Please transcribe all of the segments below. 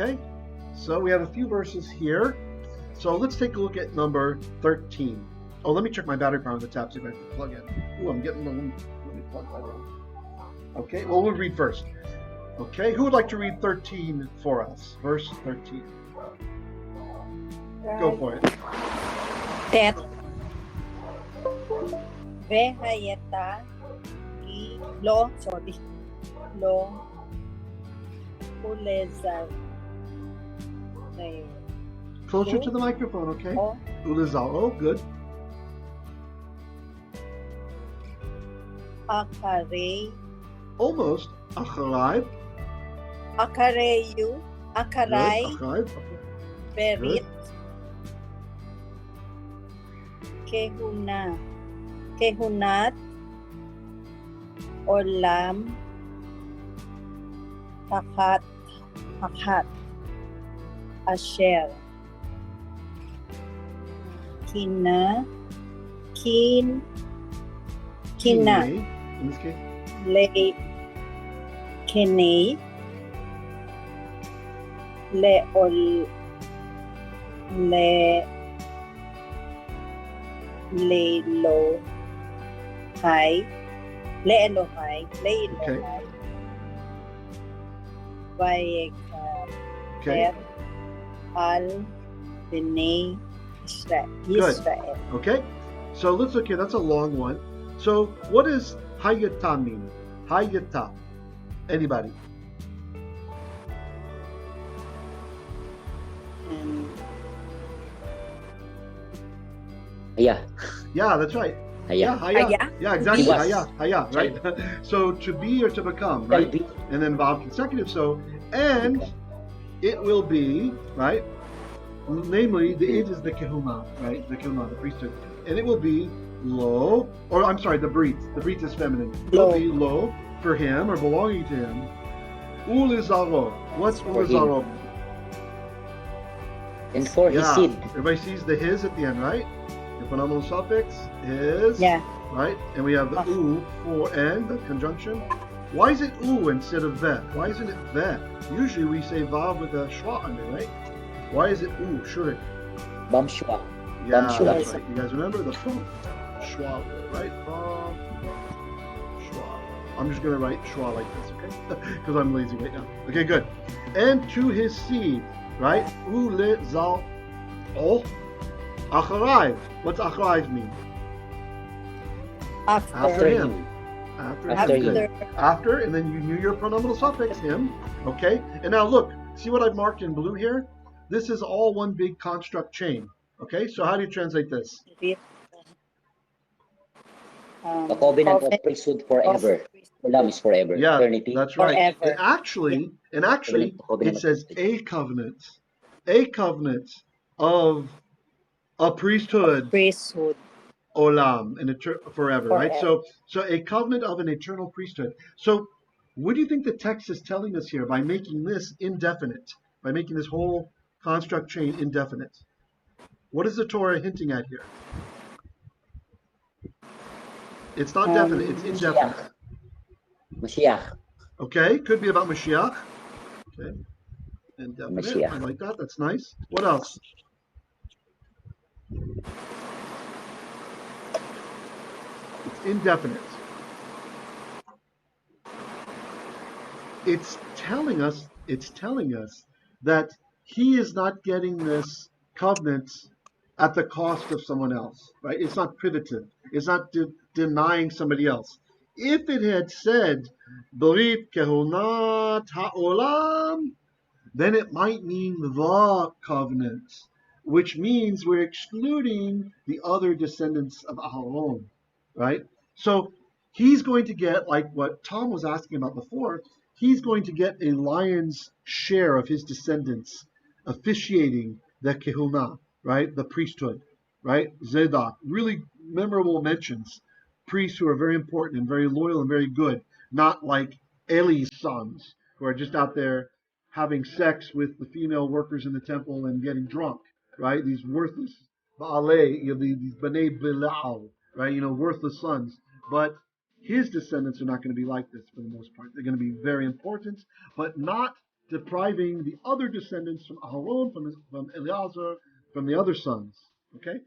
Okay, so we have a few verses here. So let's take a look at number 13. Oh, let me check my battery power on the tab, see if I can plug in. Ooh, I'm getting the let me plug that in. Okay, well, we'll read first. Okay, who would like to read 13 for us? Verse 13. Go for it. Tet Vehayeta Lo Ulezar. Closer to the microphone, okay? Ulezar, oh, good. Akare. Almost. Acharayv. Akareyu. Akaray. Acharayv. Berit. Kehuna. Kehunat. Olam. Hakat. Asher. Kina. In this case. Le. Kene. Leol. Leelohai. Okay. Vayekher al Bnei Israel. Good. Okay, so let's look here. That's a long one. So what does Hayata mean? Hayata. Anybody? Yeah. Yeah, that's right. Haya. Yeah, exactly. Was. Haya, right? So to be or to become, right? And then Vav consecutive. So, and it will be, right? Namely, the it is the kehuna, right? The kehuna, the priesthood. And it will be lo, or I'm sorry, the brit. The brit is feminine. It will be lo for him or belonging to him. Ulizaro. What's ulizaro? And for his seed. Everybody sees the his at the end, right? The phenomenal suffix is, right? And we have the u for and, the conjunction. Why is it u instead of ve? Why isn't it ve? Usually we say vav with a shwa under, right? Why is it u? Sure. Bam shwa. Yeah, that's right. You guys remember the shwa, right? Shwa. I'm just going to write shwa like this, okay? Because I'm lazy right now. Okay, good. And to his seed, right? U le zal o. Acharayv. What's acharayv mean? After him. After, and then you knew your pronominal suffix, him. Okay? And now look, see what I've marked in blue here? This is all one big construct chain. Okay? So how do you translate this? The covenant of priesthood forever. Olam is forever. Yeah, eternity. that's right. Forever. And actually, it says a covenant of a priesthood, olam, and forever, right? So a covenant of an eternal priesthood. So what do you think the text is telling us here by making this indefinite, by making this whole construct chain indefinite? What is the Torah hinting at here? It's not definite, it's indefinite. Mashiach. Okay, could be about Mashiach. Okay, indefinite. Mashiach. I like that. That's nice. What else? It's indefinite. It's telling us that he is not getting this covenant at the cost of someone else, right? It's not privative. It's not denying somebody else. If it had said Berit Kehunat Ha'olam, then it might mean the covenant, which means we're excluding the other descendants of Aharon, right? So he's going to get, like what Tom was asking about before, he's going to get a lion's share of his descendants officiating the kehuna, right? The priesthood, right? Zedek, really memorable mentions. Priests who are very important and very loyal and very good, not like Eli's sons who are just out there having sex with the female workers in the temple and getting drunk, right? These worthless Baalei, these Bnei Bilal, right? Worthless sons. But his descendants are not going to be like this for the most part. They're going to be very important, but not depriving the other descendants from Aharon, from Eleazar, from the other sons. Okay?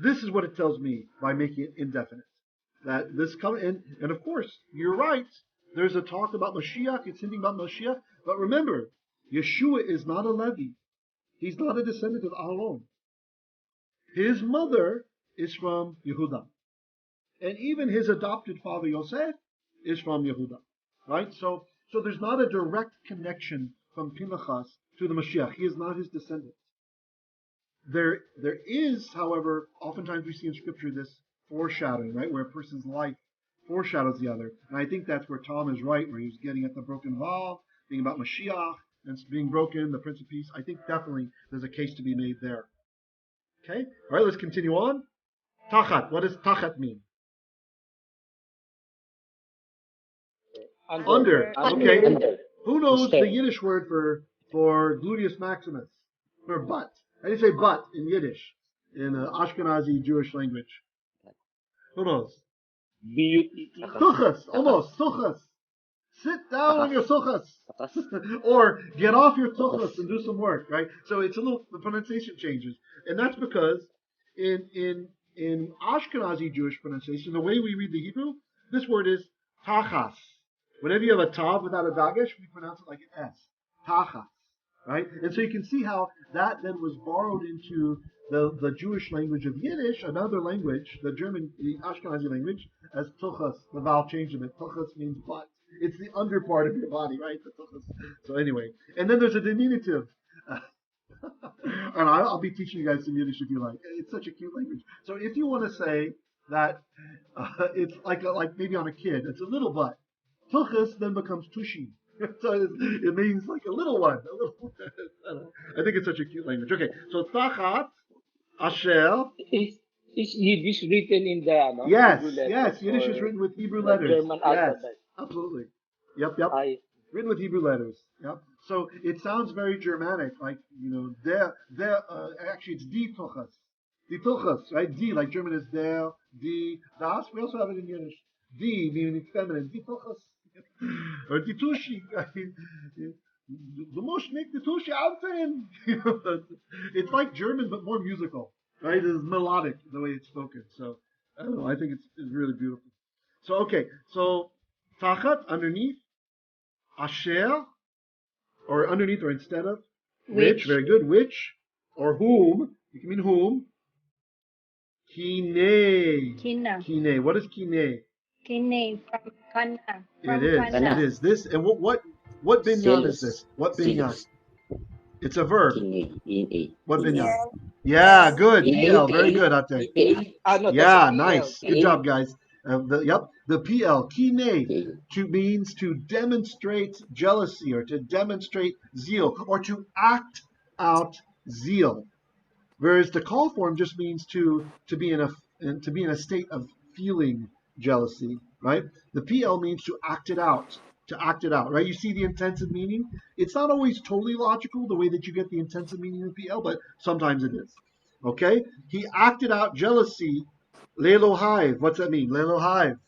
This is what it tells me by making it indefinite. That this and of course, you're right. There's a talk about Mashiach, it's hinting about Mashiach, but remember, Yeshua is not a Levi. He's not a descendant of Aharon. His mother is from Yehuda. And even his adopted father Yosef is from Yehuda. Right? So there's not a direct connection from Pinchas to the Mashiach. He is not his descendant. There is, however, oftentimes we see in Scripture this foreshadowing, right, where a person's life foreshadows the other. And I think that's where Tom is right, where he was getting at the broken vow, being about Mashiach, and being broken, the Prince of Peace. I think definitely there's a case to be made there. Okay? All right, let's continue on. Tachat. What does tachat mean? Under. Okay. Under. Who knows Instead. the Yiddish word for gluteus maximus? For butt. How do you say butt in Yiddish? In Ashkenazi Jewish language? Who knows? B-U-T-T. Suchas. Almost. Suchas. Sit down on your suchas. Or get off your suchas and do some work, right? So it's the pronunciation changes. And that's because in Ashkenazi Jewish pronunciation, the way we read the Hebrew, this word is tachas. Whenever you have a tav without a dagesh, we pronounce it like an S. Tachas. Right? And so you can see how that then was borrowed into the Jewish language of Yiddish, another language, the Ashkenazi language, as tuchas. The vowel changed a bit. Tuchas means butt. It's the under part of your body, right? The tuchas. So anyway, and then there's a diminutive. And I'll be teaching you guys some Yiddish if you like. It's such a cute language. So if you want to say that it's like maybe on a kid, it's a little butt. Tuchas then becomes tushi. So it means like a little one. I think it's such a cute language. Okay, so tachat, asher. Is Yiddish written in the Yes, Hebrew letters? yes. Yiddish is written with Hebrew the letters. German Yes, alphabet? absolutely. Yep. Written with Hebrew letters. Yep. So it sounds very Germanic, like actually it's die tuchas. Die tuchas, right? Die, like German is der, die, das. We also have it in Yiddish. Die, meaning feminine. Die tuchas. Or die tushi. Du musst nicht die tushi anziehen. It's like German, but more musical, right? It's melodic, the way it's spoken. So, I don't know. I think it's really beautiful. So, okay. So, tachat, underneath. Asher, or underneath or instead of. Which, very good. Which, or whom. You can mean whom. Kine. Kina. What is kine? Kine from Kana. It is. Kana. It is. This, and what binyan is this? What binyan? It's a verb. What binyan? Yeah, good. PL, very good, Ate. That's Yeah, a PL. nice. Good job, guys. The PL, kine, means to demonstrate jealousy or to demonstrate zeal or to act out zeal. Whereas the call form just means to be in a state of feeling jealousy, right? The PL means to act it out, right? You see the intensive meaning? It's not always totally logical the way that you get the intensive meaning of PL, but sometimes it is. Okay? He acted out jealousy. Lelohaiv. What's that mean? Lelohaiv.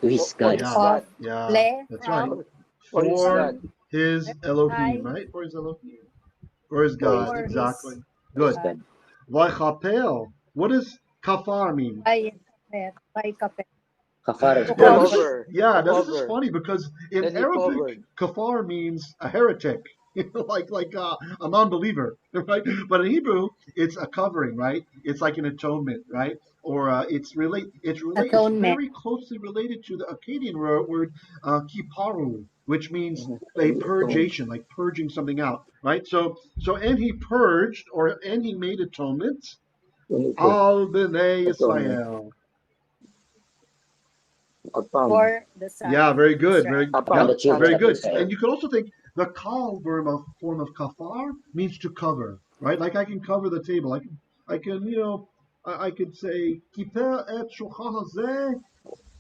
To his God. Yeah, that's right. For his God. His Elohim, right? For his Elohim. For his God, For exactly. his Good. God. Vaychapel. What does kafar mean? By kapet. Kafar is To Yeah, blood. this is funny because in Then he Arabic, covered. kafar means a heretic, like a non-believer, right? But in Hebrew, it's a covering, right? It's like an atonement, right? Or it's very closely related to the Akkadian word kiparu, which means a purgation, like purging something out, right? So and he purged, and he made atonement al b'nei Yisrael. For the son. Yeah, very good. Very, Upon the children very of good. Israel. And you could also think the kal form of kafar means to cover, right? Like I can cover the table. I can, I could say kiper et shulchan hazeh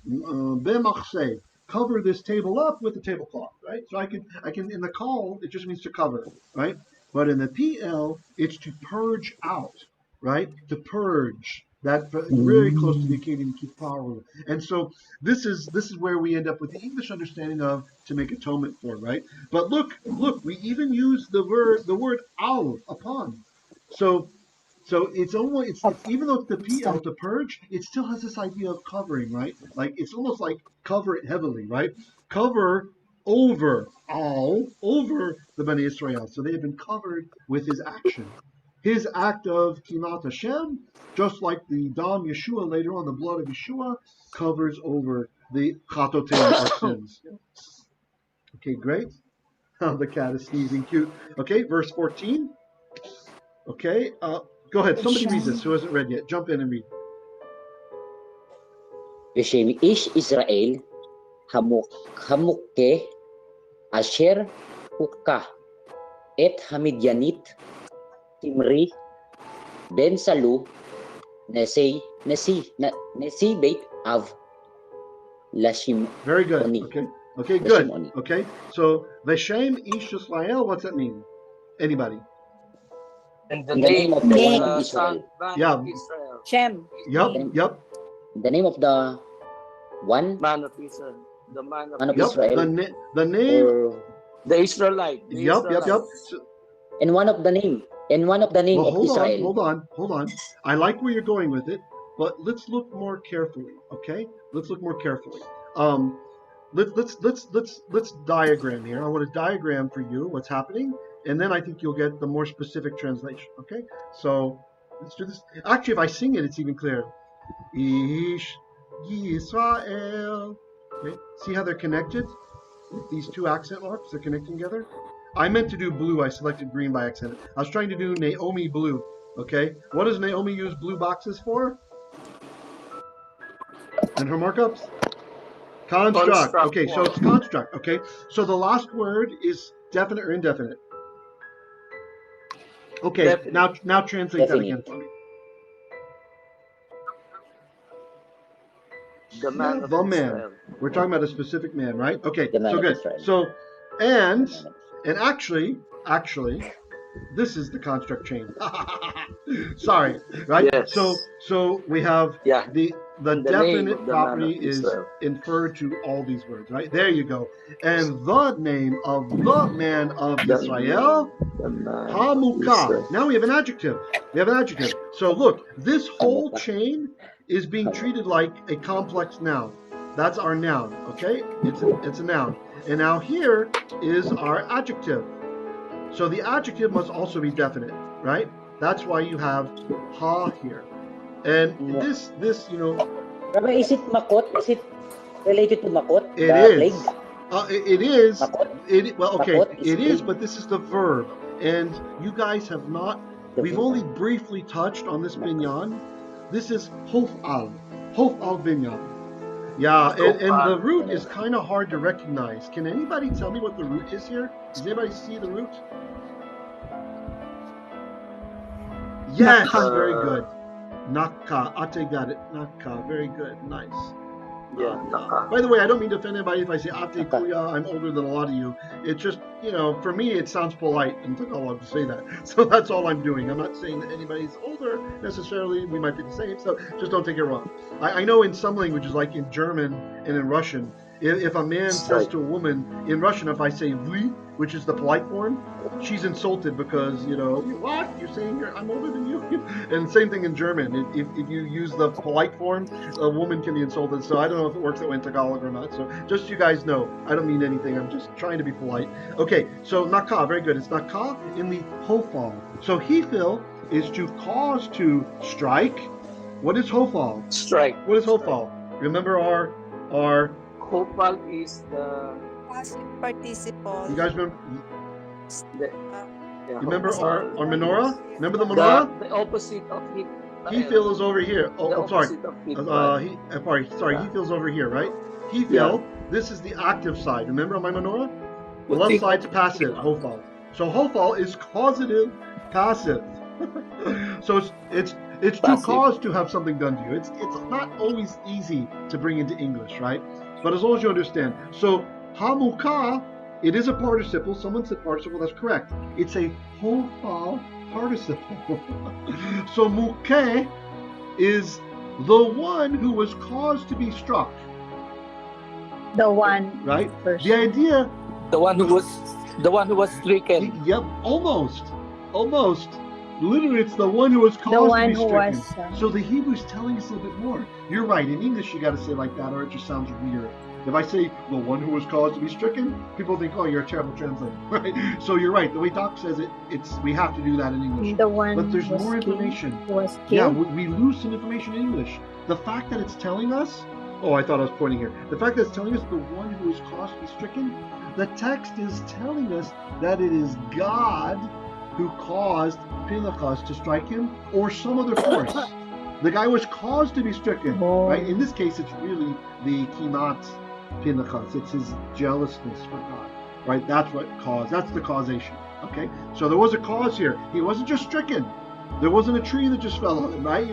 b'machseh. Cover this table up with the tablecloth, right? So I can in the kal it just means to cover, right? But in the PL it's to purge out, right? To purge. that very close to the Akkadian kippah. And so this is where we end up with the English understanding of to make atonement for, right? But look, we even use the word al, upon. So it's almost it's even though it's the PL to purge, it still has this idea of covering, right? Like it's almost like cover it heavily, right? Cover over all over the Bnei Israel. So they have been covered with his action. His act of Kimat Hashem, just like the Dam Yeshua later on, the blood of Yeshua, covers over the Chatotein, our sins. Okay, great. The cat is sneezing, cute. Okay, verse 14. Okay, go ahead. Somebody read this who hasn't read yet. Jump in and read. Vishem ish Israel hamukke asher hukka et hamidyanit timri ben salu nesi beit av lashim. Very good. Oni. Okay, good. Okay, so Veshem Ish Yisrael, what's that mean? Anybody? And the In the name of the one of Israel. Yeah. Israel. Shem. Yep. The name of the one Man of Israel. The man of of Yep. Israel. The name. Or, The Israelite. The Yep. Israelite. So, and one of the name well, of Israel. hold on. I like where you're going with it, but let's look more carefully. Okay, let's look more carefully. Let's diagram here. I want to diagram for you what's happening, and then I think you'll get the more specific translation. Okay, so let's do this. Actually, if I sing it, it's even clearer. Ish Yisrael. Okay, see how they're connected? These two accent marks, they're connecting together. I meant to do blue. I selected green by accident. I was trying to do Naomi blue. Okay, what does Naomi use blue boxes for? And her markups? Construct. Okay, so it's construct. Okay, so the last word is definite or indefinite? Okay, Definite. now translate that Definite. again for me. The man of The man. Israel. We're talking about a specific man, right? Okay, The man so of good. Israel. So, and actually, this is the construct chain. Sorry, right? Yes. So we have Yeah. the The name definite of the property man of is Israel. inferred to all these words, right? There you go. And the name of the man of Israel, The man of Hamukah. Israel. Now we have an adjective. So look, this whole chain is being treated like a complex noun. That's our noun, okay? It's a noun. And now here is our adjective. So the adjective must also be definite, right? That's why you have ha here. And this, Rabbi, is it makot? Is it related to makot? it The is. plague? It is. Makot? Well, okay, Makot is it is, plague. but this is the verb. And you guys have not, we've only briefly touched on this binyan. This is hofal binyan. Yeah, and the root is kind of hard to recognize. Can anybody tell me what the root is here? Does anybody see the root? Yes, very good. Naka, Ate got it. Naka, very good, nice. Yeah. By the way, I don't mean to offend anybody if I say Ate Kuya. I'm older than a lot of you. It's just, for me, it sounds polite and took a while to say that. So that's all I'm doing. I'm not saying that anybody's older necessarily. We might be the same. So just don't take it wrong. I know in some languages, like in German and in Russian, if a man says to a woman in Russian, if I say "vous," which is the polite form, she's insulted because what you're saying here, I'm older than you. And same thing in German. If you use the polite form, a woman can be insulted. So I don't know if it works that way in Tagalog or not. So just so you guys know, I don't mean anything. I'm just trying to be polite. Okay, so naka, very good. It's naka in the hofal. So hifil is to cause to strike. What is hofal? Strike. What is hofal? Remember our Hopal is the Passive participle. you guys remember? yeah, You remember hopal. our menorah? Remember the menorah? The opposite of it. Hifil is over here. Oh, The I'm sorry. opposite of it. Hifil's over here, right? Hifil, this is the active side. Remember on my menorah? The left side's passive, hofal. So hofal is causative, passive. So it's to Passive. cause to have something done to you. It's not always easy to bring into English, right? But as long as you understand. So hamuka, it is a participle. Someone said participle, that's correct. It's a hofal participle. So muke is the one who was caused to be struck. The one Right? person. The idea. The one who was stricken. Yep, almost. Literally, it's the one who was caused to be stricken. So the Hebrew's telling us a little bit more. You're right. In English, you got to say it like that, or it just sounds weird. If I say the one who was caused to be stricken, people think, "Oh, you're a terrible translator." Right? So you're right. The way Doc says it, we have to do that in English. The one but there's was more information. Was yeah, killed? we lose some information in English. The fact that it's telling us. Oh, I thought I was pointing here. The fact that it's telling us the one who was caused to be stricken. The text is telling us that it is God who caused Pinchas to strike him, or some other force. The guy was caused to be stricken, right? In this case, it's really the kinat Pinchas. It's his jealousness for God, right? That's the causation, okay? So there was a cause here. He wasn't just stricken. There wasn't a tree that just fell on him, right?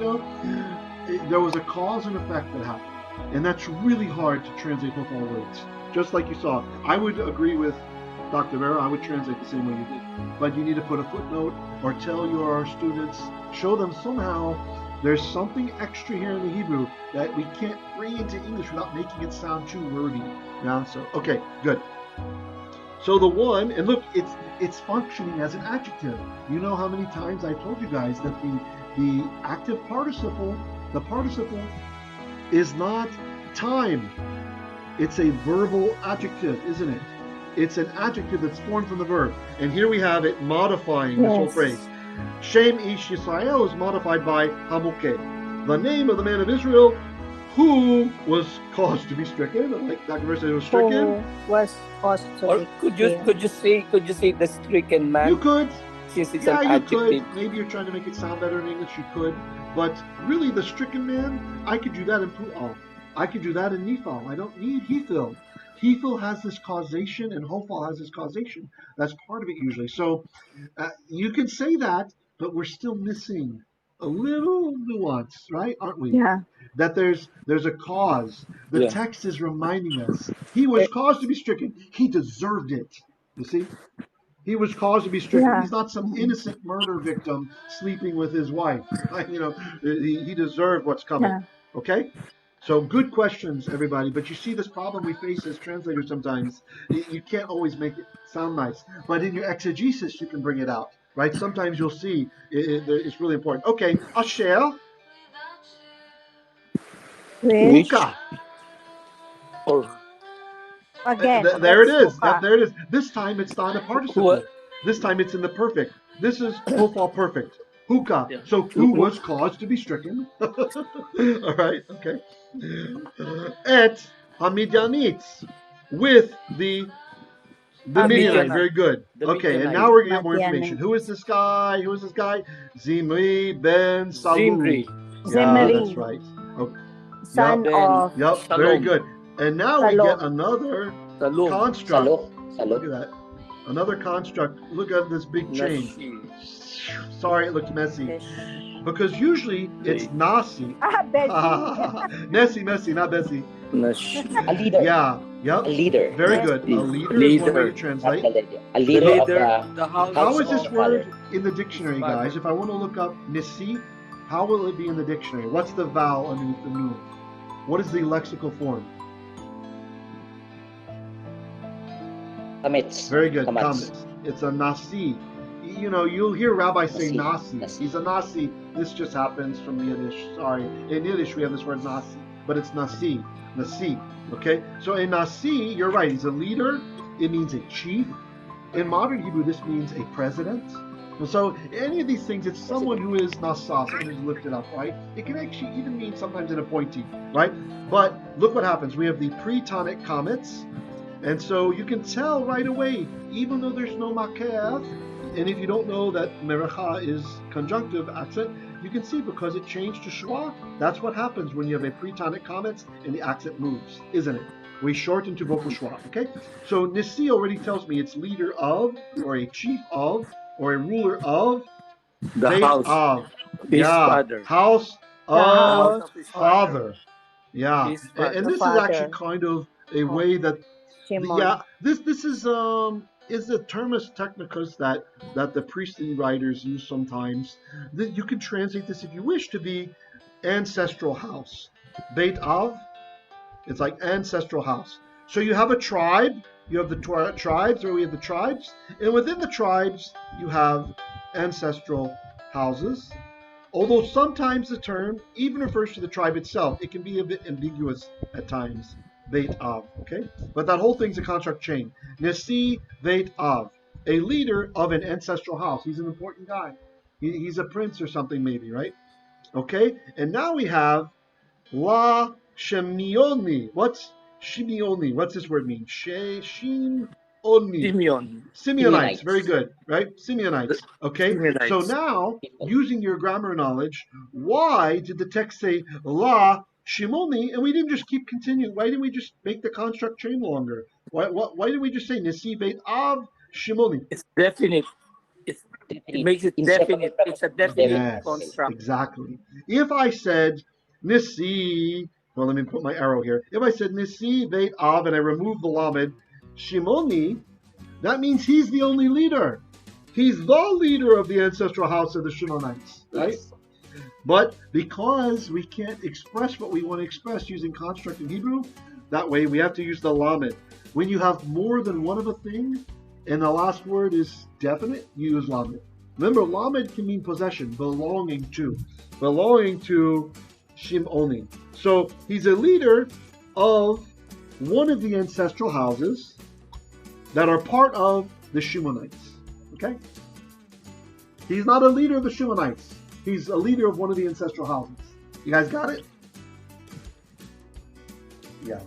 There was a cause and effect that happened. And that's really hard to translate with all words. Just like you saw, I would agree with Dr. Vera, I would translate the same way you did. But you need to put a footnote or tell your students, show them somehow there's something extra here in the Hebrew that we can't bring into English without making it sound too wordy. So, okay, good. So the one, and look, it's functioning as an adjective. You know how many times I told you guys that the active participle, the participle is not time. It's a verbal adjective, isn't it? It's an adjective that's formed from the verb. And here we have it modifying this whole phrase. Shem Ish Yisrael is modified by Hamukeh. The name of the man of Israel who was caused to be stricken, like Dr. Verse said, was stricken. Who was caused to Or be could you say the stricken man? You could. Since it's Yeah, an you adjective. could. Maybe you're trying to make it sound better in English, you could. But really, the stricken man, I could do that in Pu'al. I could do that in Nephal. I don't need Hethil. Hethil has this causation, and Hophal has this causation. That's part of it usually. So you can say that, but we're still missing a little nuance, right? Aren't we? Yeah. That there's a cause. The text is reminding us he was caused to be stricken. He deserved it. You see? He was caused to be stricken. Yeah. He's not some innocent murder victim sleeping with his wife. He deserved what's coming. Yeah. Okay? So good questions, everybody. But you see this problem we face as translators sometimes. You can't always make it sound nice. But in your exegesis, you can bring it out. Right? Sometimes you'll see it's really important. Okay, Asher. Huka. Or Again, there it is. Huka. Yep, there it is. This time it's not a participle. This time it's in the perfect. This is Hofal perfect. Huka. Yeah. So who was caused to be stricken? All right. Okay. Et Hamidianites with the Midianite. Very good. Okay, and now we're gonna get more information. Who is this guy? Zimri ben Salu. Zimri. Yeah, that's right. Okay. Son of. Yep. Shalom. Very good. And now we get another Salom. construct. Salo. Look at that. Another construct. Look at this big chain. Nashi. Sorry, it looked messy. Because usually it's Nasi. Bessie. Messy, not Bessie. Nashi. A leader. Yeah. Yep. A leader. Very good. A leader is one way to translate. A leader of The house. How is this of word father. in the dictionary, guys? If I want to look up Nisi, how will it be in the dictionary? What's the vowel underneath the nun? What is the lexical form? Kametz. Very good. Kametz. Kametz. It's a Nasi. You'll hear rabbis say Nasi. Nasi. He's a Nasi. This just happens from the Yiddish. Sorry. In Yiddish, we have this word Nasi, but it's Nasi. Nasi. Okay? So in Nasi, you're right. He's a leader. It means a chief. In modern Hebrew, this means a president. And so any of these things, it's someone who is Nasa, someone who's lifted up, right? It can actually even mean sometimes an appointee, right? But look what happens. We have the pre-tonic comets. And so you can tell right away, even though there's no makeh, and if you don't know that meracha is conjunctive accent, you can see because it changed to shwa. That's what happens when you have a pre-tonic comets and the accent moves, isn't it? We shorten to vocal shwa, okay? So Nisi already tells me it's leader of, or a chief of, or a ruler of, The base house. of. His father. House house of his father. Yeah. His father. And this is actually kind of a way that this is a termus technicus that the priestly writers use sometimes. You can translate this if you wish to be ancestral house. Beit Av, it's like ancestral house. So you have a tribe, you have the tribes, or we have the tribes, and within the tribes you have ancestral houses. Although sometimes the term even refers to the tribe itself, it can be a bit ambiguous at times. Beit Av, okay? But that whole thing's a construct chain. Nesi Beit Av, a leader of an ancestral house. He's an important guy. He's a prince or something maybe, right? Okay? And now we have La Shemioni. What's Shimioni? What's this word mean? Shimoni. Simeon. Simeonites. Very good, right? Simeonites. Okay? Simeonites. So now, using your grammar knowledge, why did the text say La Shimoni and we didn't just keep continuing? Why didn't we just make the construct chain longer? Why didn't we just say Nesi Beit Av Shimoni? It's definite. It makes it definite. It's a definite construct. Exactly. If I said Nisi, well, let me put my arrow here. If I said Nisi Beit Av and I remove the Lamed, Shimoni, that means he's the only leader. He's the leader of the ancestral house of the Shimonites, right? Yes. But because we can't express what we want to express using construct in Hebrew, that way we have to use the Lamed. When you have more than one of a thing, and the last word is definite, you use Lamed. Remember, Lamed can mean possession, belonging to Shimoni. So he's a leader of one of the ancestral houses that are part of the Shimonites. Okay? He's not a leader of the Shimonites. He's a leader of one of the ancestral houses. You guys got it?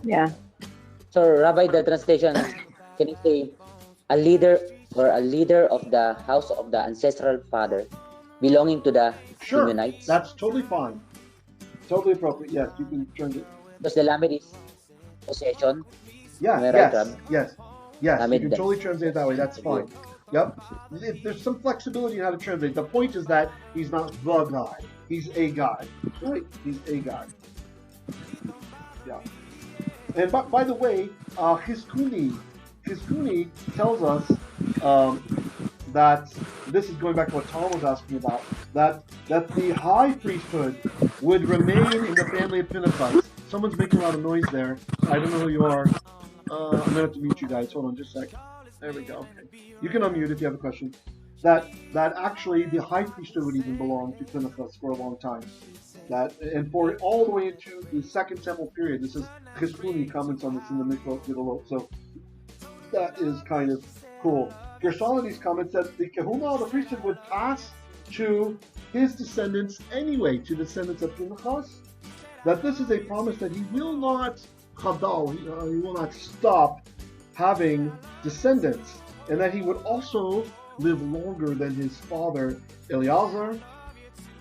Yeah. So, Rabbi, the translation, can you say a leader of the house of the ancestral father belonging to the Sure, Simeonites? that's totally fine. Totally appropriate. Yes, you can turn it. Because the Lamed is possession. Yeah, Am I right, Rob? yes. You Lamed can totally translate it that way. That's fine. Yep. There's some flexibility in how to translate. The point is that he's not the guy. He's a guy. Right? He's a guy. Yeah. And by the way, Hizkuni tells us that this is going back to what Tom was asking about, that the high priesthood would remain in the family of Pinchas. Someone's making a lot of noise there. I don't know who you are. I'm gonna have to mute you guys. Hold on just a sec. There we go. Okay. You can unmute if you have a question. That actually the high priesthood would even belong to Pinchas for a long time. And for all the way into the Second Temple period. This is Chizkuni comments on this in the middle. So that is kind of cool. Gersonides comments that the kahuna of the priesthood would pass to his descendants anyway, to descendants of Pinchas. That this is a promise that he will not chadal, he will not stop having descendants, and that he would also live longer than his father Eleazar,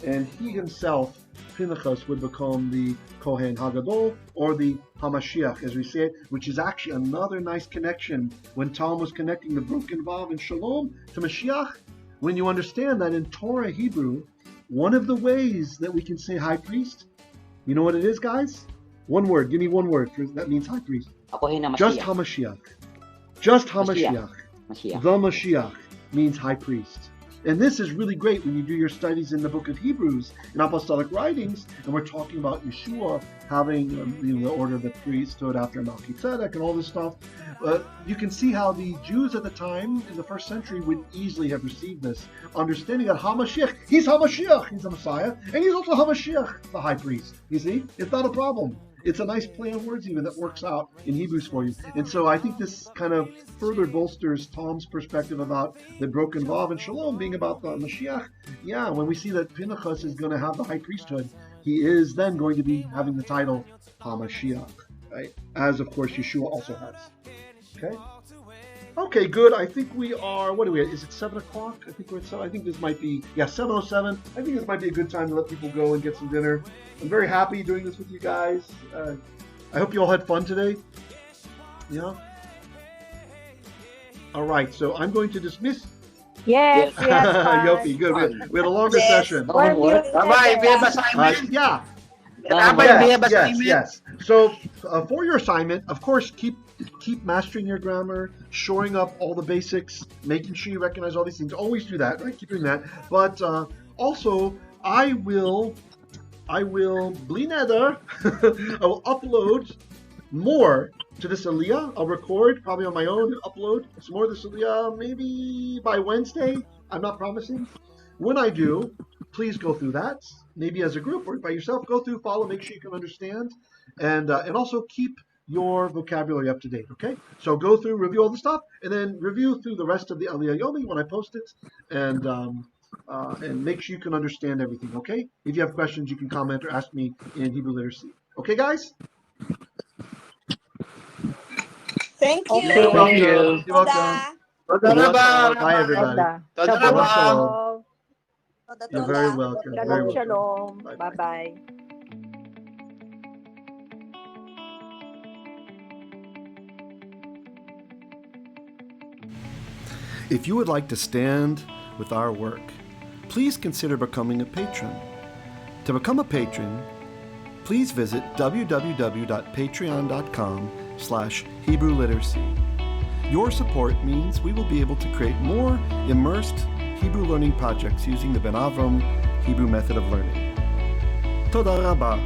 and he himself, Pinchas, would become the Kohen Hagadol, or the Hamashiach, as we say it, which is actually another nice connection when Tom was connecting the broken vav and shalom to Mashiach. When you understand that in Torah Hebrew, one of the ways that we can say high priest, you know what it is, guys? One word. Give me one word that means high priest. Just Hamashiach. Just Hamashiach. The Mashiach means high priest. And this is really great when you do your studies in the book of Hebrews, in apostolic writings, and we're talking about Yeshua having the order of the priesthood after Melchizedek and all this stuff. You can see how the Jews at the time, in the first century, would easily have received this, understanding that Hamashiach, he's Hamashiach, he's the Messiah, and he's also Hamashiach, the high priest. You see? It's not a problem. It's a nice play on words even that works out in Hebrews for you. And so I think this kind of further bolsters Tom's perspective about the broken vav and shalom being about the Mashiach. Yeah, when we see that Pinchas is going to have the high priesthood, he is then going to be having the title HaMashiach, right? As, of course, Yeshua also has. Okay? Okay, good. I think we are, what are we at? Is it 7 o'clock? I think we're at 7. I think this might be, 7:07. I think this might be a good time to let people go and get some dinner. I'm very happy doing this with you guys. I hope you all had fun today. Yeah? All right, so I'm going to dismiss. Yes. Yopi, good. We had a longer session. Rabbi, we have assignment. Yeah. Rabbi, we have assignment. Yes. So for your assignment, of course, keep mastering your grammar, shoring up all the basics, making sure you recognize all these things. Always do that, right? Keep doing that. But also, I will I will bli neder. I will upload more to this Aliya. I'll record probably on my own and upload some more of this Aliya maybe by Wednesday. I'm not promising. When I do, please go through that. Maybe as a group or by yourself. Go through, follow, make sure you can understand, and also keep your vocabulary up to date. Okay, so go through, review all the stuff, and then review through the rest of the Aliya Yomi when I post it, and make sure you can understand everything. Okay, if you have questions, you can comment or ask me in Hebrew literacy. Okay, guys. Thank you. Okay. Thank you. You're welcome. Toda raba. Bye, everybody. Toda. Toda Shabbat raba. shalom. Toda, You're toda. very welcome. Very Shalom, welcome. shalom. Bye-bye. Bye-bye. If you would like to stand with our work, please consider becoming a patron. To become a patron, please visit www.patreon.com/Hebrew Literacy. Your support means we will be able to create more immersed Hebrew learning projects using the Benavrom Hebrew method of learning. Toda rabah.